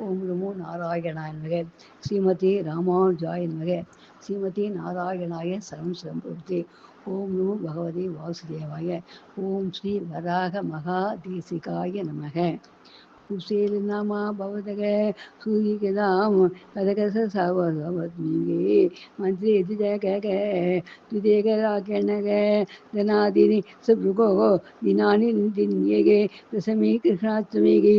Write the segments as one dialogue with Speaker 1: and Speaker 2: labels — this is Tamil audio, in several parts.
Speaker 1: ஓம் நமோ நாராயணாய நமக. ஸ்ரீமதி ராமானுஜாய நமக. ஸ்ரீமதி நாராயணாய சரணம் சம்பூர்த்தி. ஓம் நமோ பகவதி வாசுதேவாய. ஓம் ஸ்ரீ வராக மகாதேசிகாய நமக. குசேல நாமா பவதக சூரிகதாம் கதகச சவத்மிகே மந்திரி துஜக துதேகராகணக தனாதினி சப்ருகோ தினானி தின்யேகே தசமி கிருஷ்ணாத்மிகே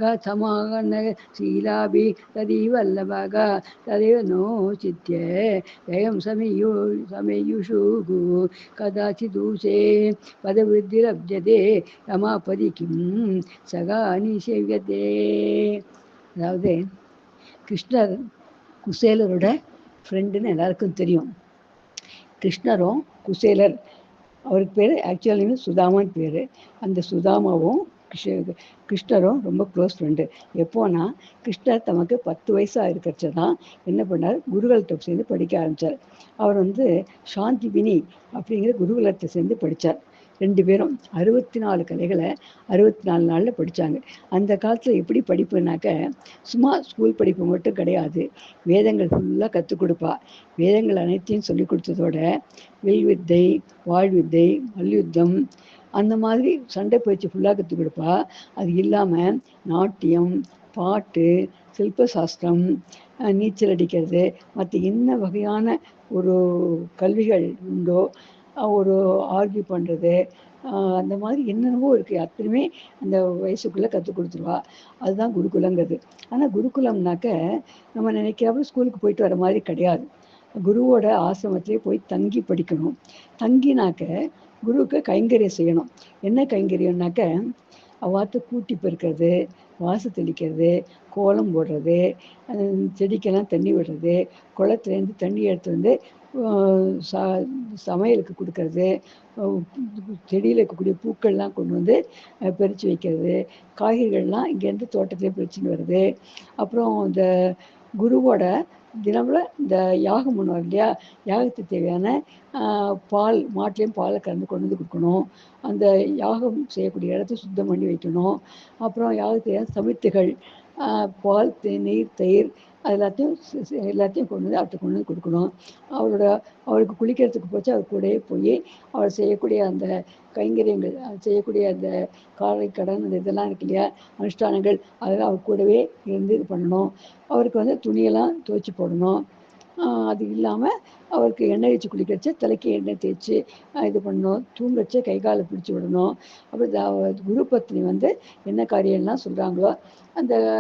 Speaker 1: கதமாகனக சீலாபி ததீவல்லபக ததேவ நோ சித்ய ஜயம் சமயுஷுகு கதாச்சிதூசே பதவிருத்திரப்ஜதே ரமாபதி கிம் சகா அனிஷேவியதே. அதாவது கிருஷ்ணர் குசேலரோட ஃப்ரெண்டுன்னு எல்லாருக்கும் தெரியும். கிருஷ்ணரும் குசேலர், அவருக்கு பேர் ஆக்சுவல் நேம் சுதாமான்னு பேர். அந்த சுதாமாவும் கிருஷ்ணரும் ரொம்ப க்ளோஸ் ஃப்ரெண்டு. எப்போனா கிருஷ்ணர் தமக்கு 10 வயசாக இருக்கிறச்ச தான் என்ன பண்ணார், குருகுலத்தை சேர்ந்து படிக்க ஆரம்பித்தார். அவர் சாந்திபினி அப்படிங்கிற குருகுலத்தை சேர்ந்து படித்தார். 2 பேரும் 64 கலைகளை 64 நாளில் படித்தாங்க. அந்த காலத்தில் எப்படி படிப்புனாக்க சும்மா ஸ்கூல் படிப்பு மட்டும் கிடையாது, வேதங்கள் ஃபுல்லாக கற்றுக் கொடுப்பா. வேதங்கள் அனைத்தையும் சொல்லி கொடுத்ததோட வில் வித்தை, வாழ்வித்தை, மல்யுத்தம், அந்த மாதிரி சண்டை பயிற்சி ஃபுல்லாக கற்றுக் கொடுப்பா. அது இல்லாமல் நாட்டியம், பாட்டு, சில்பசாஸ்திரம், நீச்சல் அடிக்கிறது, மற்ற என்ன வகையான ஒரு கல்விகள் உண்டோ, ஒரு ஆர்கியூ பண்ணுறது, அந்த மாதிரி என்னென்னவோ இருக்குது, அத்தனையுமே அந்த வயசுக்குள்ளே கற்றுக் கொடுத்துருவா. அதுதான் குருகுலங்கிறது. ஆனால் குருகுலம்னாக்க நம்ம நினைக்கிறப்ப ஸ்கூலுக்கு போயிட்டு வர மாதிரி கிடையாது. குருவோட ஆசிரமத்திலே போய் தங்கி படிக்கணும். தங்கினாக்க குருவுக்கு கைங்கரியம் செய்யணும். என்ன கைங்கரியம்னாக்க அவ்வாத்து கூட்டி பெருக்கிறது, வாசு தெளிக்கிறது, கோலம் போடுறது, செடிக்கெல்லாம் தண்ணி விடுறது, குளத்துலேருந்து தண்ணி எடுத்து வந்து சமையலுக்கு கொடுக்கறது, செடியில் இருக்கக்கூடிய பூக்கள்லாம் கொண்டு வந்து பறித்து வைக்கிறது, காய்கறிகள்லாம் இங்கேருந்து தோட்டத்திலே பறிச்சுன்னு வருது. அப்புறம் இந்த குருவோட தினமும் இந்த யாகம் பண்ணுவார் இல்லையா, யாகத்துக்கு தேவையான பால், மாட்டுலேயும் பாலை கலந்து கொண்டு வந்து கொடுக்கணும். அந்த யாகம் செய்யக்கூடிய இடத்த சுத்தம் பண்ணி வைக்கணும். அப்புறம் யாகத்துக்கு சமித்துகள், பால், நீர், தயிர், அது எல்லாத்தையும் கொண்டு வந்து அவர்கிட்ட கொண்டு வந்து கொடுக்கணும். அவருக்கு குளிக்கிறதுக்கு போச்சு அவர் கூடயே போய் அவர் செய்யக்கூடிய அந்த கைங்கரியங்கள், செய்யக்கூடிய அந்த காலை கடன், அந்த இதெல்லாம் இருக்கு இல்லையா, அனுஷ்டானங்கள், அதெல்லாம் அவர் கூடவே இருந்து இது பண்ணணும். அவருக்கு துணியெல்லாம் துவைச்சி போடணும். அது இல்லாமல் அவருக்கு எண்ணெய் வச்சு குளிக்கிறச்ச தலைக்கு எண்ணெய் தேய்ச்சி இது பண்ணணும். தூங்கச்ச கை காலை பிடிச்சி விடணும். அப்புறம் குரு பத்னி என்ன காரியம்லாம் சொல்கிறாங்களோ அந்த